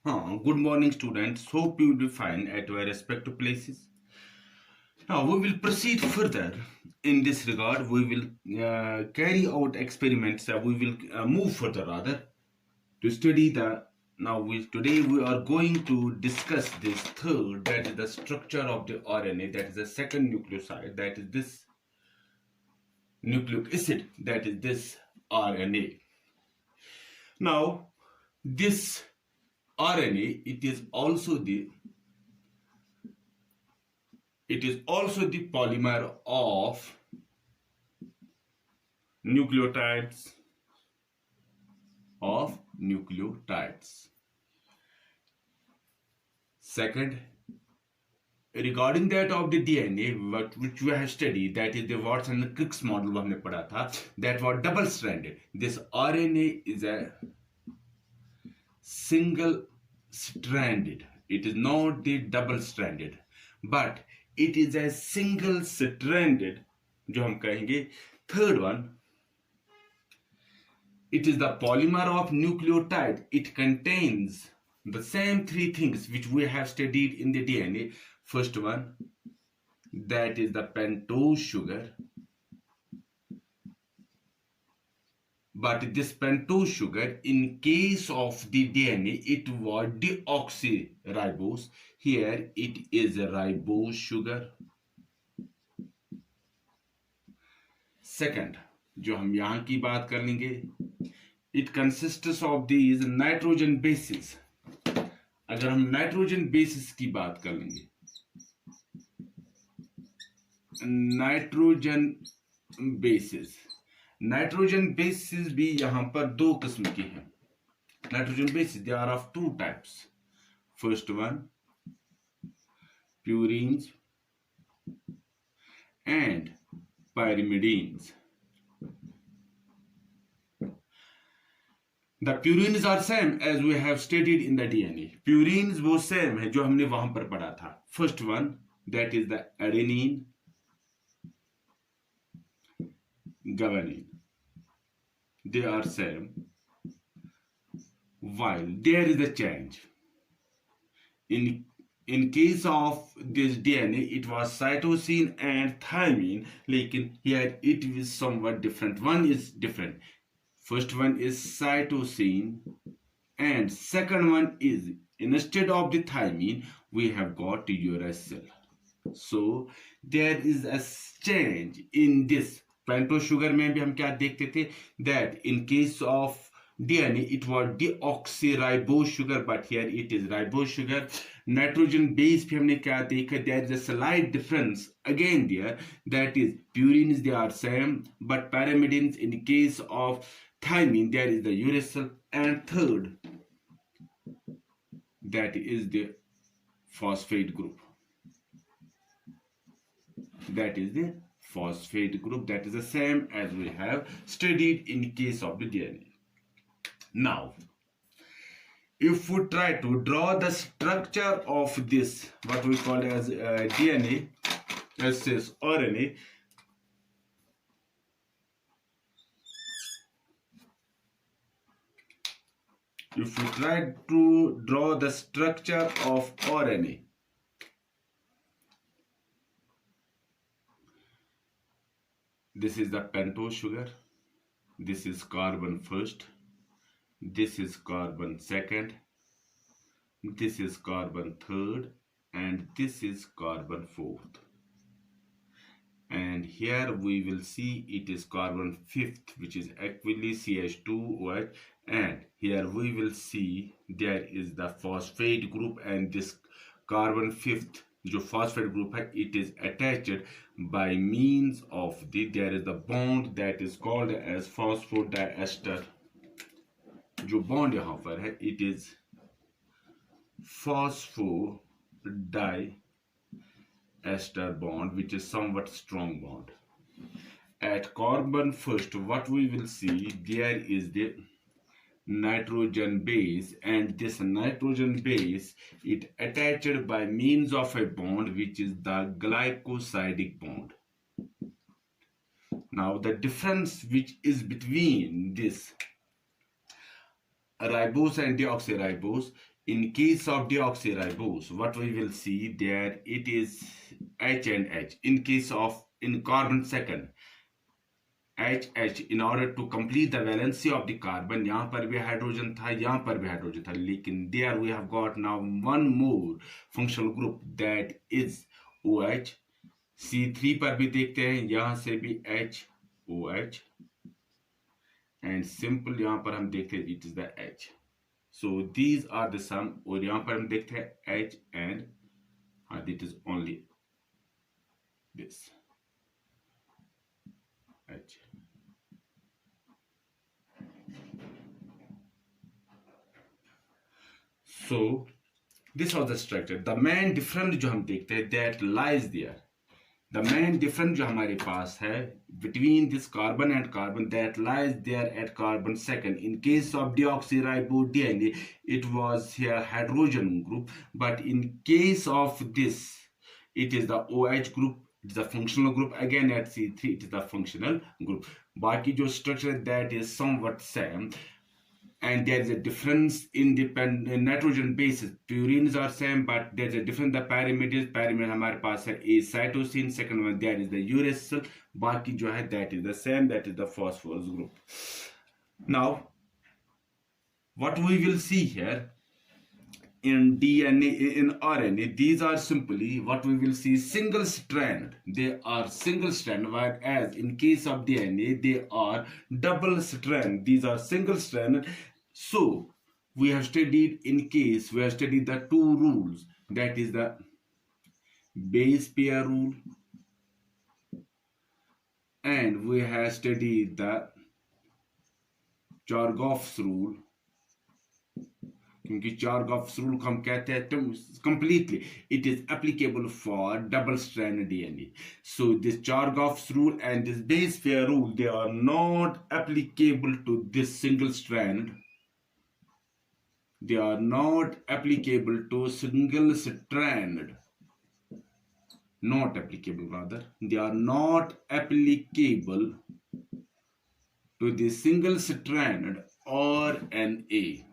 Good morning, students. Hope you will be fine at your respective places. Now, we will proceed further in this regard. We will carry out experiments. We will move further rather to study the. Now, today we are going to discuss this third, that is the structure of the RNA, that is the second nucleoside, that is this nucleic acid, that is this RNA. Now, this RNA, it is also the polymer of nucleotides Second, regarding that of the DNA, which we have studied, that is the Watson and Crick's model हमने पढ़ा था, that was double stranded. This RNA is a single stranded. It is not the double stranded, but it is a single stranded, जो हम कहेंगे. Third one, it is the polymer of nucleotide. It contains the same three things which we have studied in the DNA. First one, that is the pentose sugar. But this pentose sugar, in case of the DNA, it was deoxyribose. Here it is a ribose sugar. Second, जो हम यहाँ की बात कर लेंगे, it consists of these nitrogen bases. अगर हम nitrogen bases की बात कर लेंगे, नाइट्रोजन बेसिस भी यहां पर दो किस्म के हैं. Nitrogen bases, they are of two types. First one, purines and pyrimidines. The purines are same as we have studied in the DNA. Purines वो same है जो हमने वहां पर पढ़ा था. First one, that is the adenine, guanine. They are same. While there is a change. In case of this DNA, it was cytosine and thymine. लेकिन here it is somewhat different. One is different. First one is cytosine, and second one is, instead of the thymine, we have got uracil. So there is a change in this. Pentose sugar में भी हम क्या देखते थे, that in case of DNA it was deoxyribose sugar, but here it is ribose sugar. Nitrogen base पे हमने क्या देखा, there is a slight difference again there, that is purines they are same, but pyrimidines, in case of thymine there is the uracil. And third, that is the phosphate group. That is the phosphate group, that is the same as we have studied in case of the DNA. Now, if we try to draw the structure of this, what we call as DNA, as says RNA, if we try to draw the structure of RNA, this is the pentose sugar, this is carbon first, this is carbon second, this is carbon third, and this is carbon fourth. And here we will see it is carbon fifth, which is actually CH2OH. And here we will see there is the phosphate group, and this carbon fifth, जो phosphate group है, it is attached by means of there is the bond that is called as phosphodiester. जो bond यहाँ पर है, it is phosphodiester bond, which is somewhat strong bond. At carbon first, what we will see, there is the nitrogen base, and this nitrogen base, it attached by means of a bond which is the glycosidic bond. Now the difference which is between this ribose and deoxyribose, in case of deoxyribose, what we will see there, it is H and H. In case of in carbon second, H in order to complete the valency of the carbon, यहाँ पर भी hydrogen था, यहाँ पर भी hydrogen था, लेकिन there we have got now one more functional group that is OH. C3 पर भी देखते हैं, यहाँ से भी H, OH, and simple यहाँ पर हम देखते हैं it is the H. So these are the sum, और यहाँ पर हम देखते हैं H and it is only this H. So this was the structure. The main difference जो हम देखते हैं that lies there. The main difference जो हमारे पास है between this carbon and carbon that lies there at carbon second. In case of deoxyribose DNA, it was here hydrogen group, but in case of this, it is the OH group. It is a functional group. Again at C3, it is the functional group. बाकी जो structure that is somewhat same. And there is a difference in the nitrogen bases. Purines are same, but there is a difference. The pyrimidines हमारे पास है a cytosine. Second one there is the uracil. बाकी जो है that is the same. That is the phosphorus group. Now, what we will see here in DNA, in RNA, these are simply what we will see single strand. They are single strand, whereas in case of DNA, they are double strand. These are single strand. So we have studied the two rules, that is the base pair rule, and we have studied the Chargaff's rule. क्योंकि Chargaff's rule को हम कहते हैं completely, it is applicable for double strand DNA. So this Chargaff's rule and this base pair rule, they are not applicable to this single strand. They are not applicable to single strand. Not applicable rather. They are not applicable to the single strand RNA.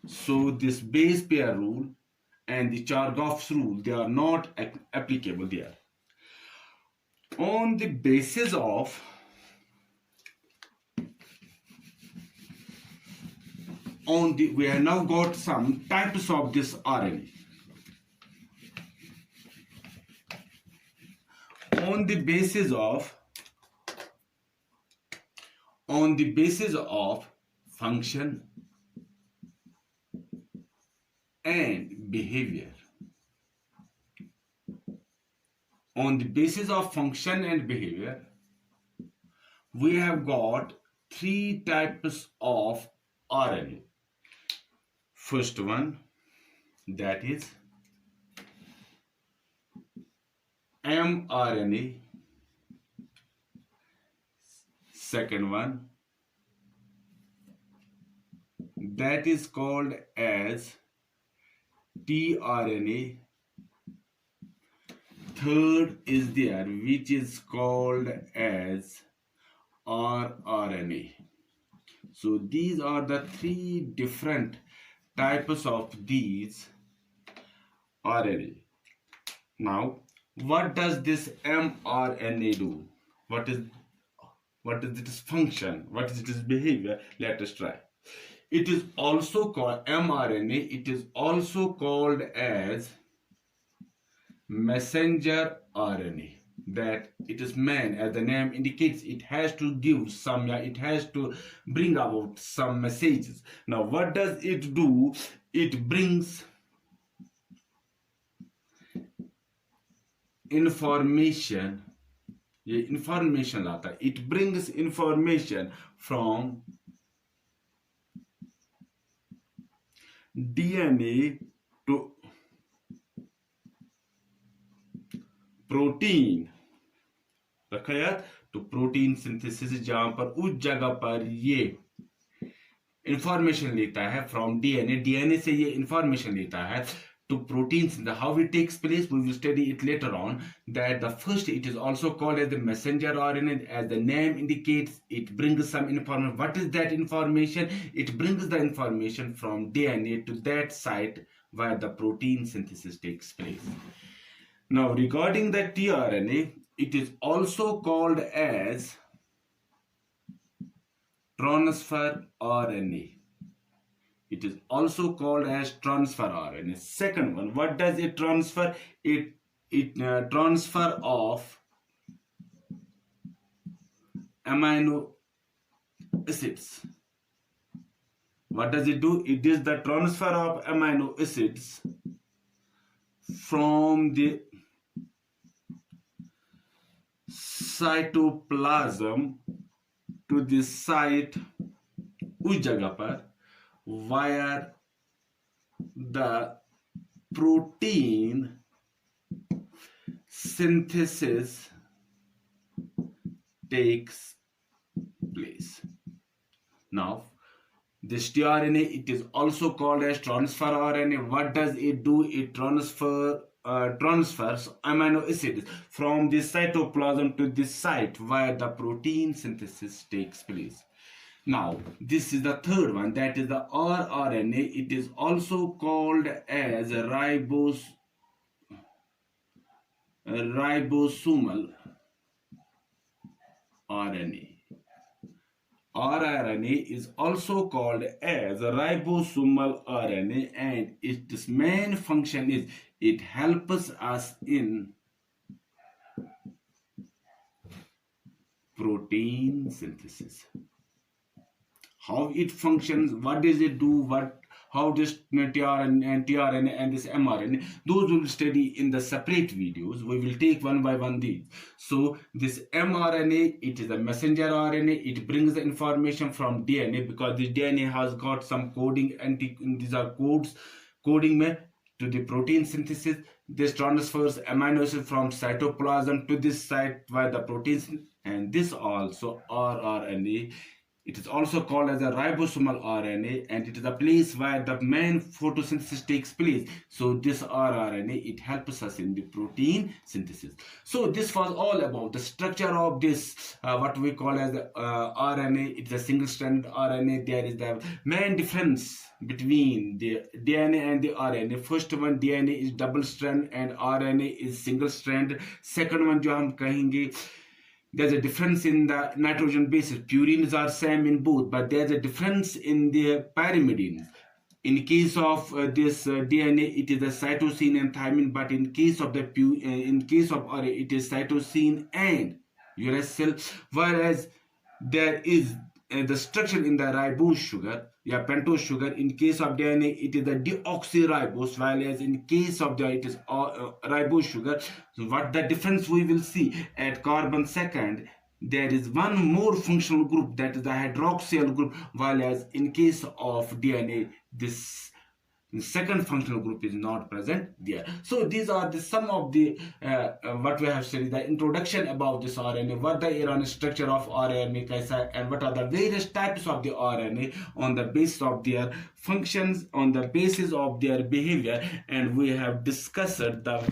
So this base pair rule and the Chargaff's rule, they are not applicable there. On the basis of we have now got some types of this RNA. On the basis of function and behavior. On the basis of function and behavior, we have got three types of RNA. First one, that is mRNA. Second one, that is called as tRNA. Third is there, which is called as rRNA. So these are the three different types of these RNA. Now, what does this mRNA do? What is its function? What is its behavior? Let us try. It is also called mRNA. It is also called as messenger RNA. That it is man, as the name indicates, it has to give some, it has to bring about some messages. Now what does it do? It brings information. information लाता है. It brings information from DNA to protein. रखा यार, तो protein synthesis, जहां पर उस जगह पर ये इंफॉर्मेशन लेता है फ्रॉम डीएनए, डीएनए से ये इंफॉर्मेशन लेता है to proteins. How it takes place, we will study it later on. That the first, it is also called as the messenger RNA. As the name indicates, it brings some information. What is that information? It brings the information from DNA to that site where the protein synthesis takes place. Now, regarding the tRNA, it is also called as transfer RNA. It is also called as transfer RNA. Second one, what does it transfer? It transfer of amino acids. What does it do? It is the transfer of amino acids from the cytoplasm to the site उस जगह पर where the protein synthesis takes place. Now, this tRNA, it is also called as transfer RNA. What does it do? It transfers amino acids from the cytoplasm to the site where the protein synthesis takes place. Now, this is the third one, that is the rRNA. It is also called as ribosomal RNA. rRNA is also called as ribosomal RNA, and its main function is it helps us in protein synthesis. How it functions, what does it do, how this tRNA and this mRNA, those we will study in the separate videos. We will take one by one these. So this mRNA, it is a messenger RNA. It brings the information from DNA, because the DNA has got some coding, and these are coding to the protein synthesis. This transfers amino acid from cytoplasm to this site where the proteins, and this also rRNA. It is also called as a ribosomal RNA, and it is a place where the main photosynthesis takes place. So this rRNA, it helps us in the protein synthesis. So this was all about the structure of this, what we call as the RNA. It's a single-stranded RNA. There is the main difference between the DNA and the RNA. First one, DNA is double-strand and RNA is single-strand. Second one, जो हम कहेंगे, there's a difference in the nitrogen bases. Purines are same in both, but there's a difference in the pyrimidines. In case of this DNA, it is the cytosine and thymine, but in case of the RNA, it is cytosine and uracil. Whereas there is the structure in the ribose sugar, pentose sugar. In case of DNA, it is the deoxyribose, whereas in case of it is ribose sugar. So what the difference we will see at carbon second, there is one more functional group, that is the hydroxyl group, whereas in case of DNA, this second functional group is not present there. So these are some of the what we have studied, the introduction about this RNA, what the RNA structure of RNA kaisa, and what are the various types of the RNA on the basis of their functions, on the basis of their behavior, and we have discussed the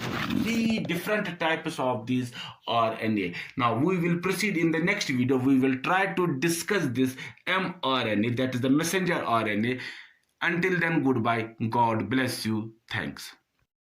3 different types of these RNA. Now we will proceed in the next video. We will try to discuss this mRNA, that is the messenger RNA. Until then, goodbye. God bless you. Thanks.